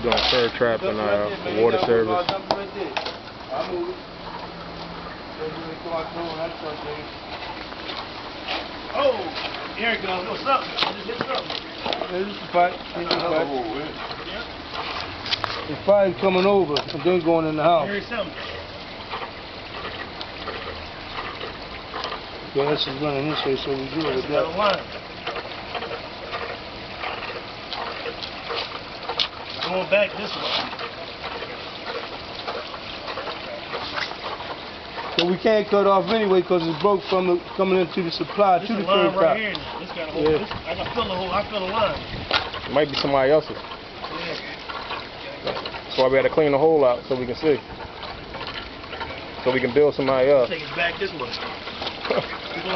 Doing curb trap and water service. Oh, here it goes. What's up? I just hit something. This is the pipe. The fire's coming over and then going in the house. Here's something. Gas is running this way, so we good with that. Going back this way. So we can't cut off anyway because it's broke from coming into the supply This to the line curb right top. here. This got a hole. Yeah. This, I got fill the hole. I fill the line. It might be somebody else's. Yeah. That's why we had to clean the hole out so we can see. So we can build somebody else. Take it back this way.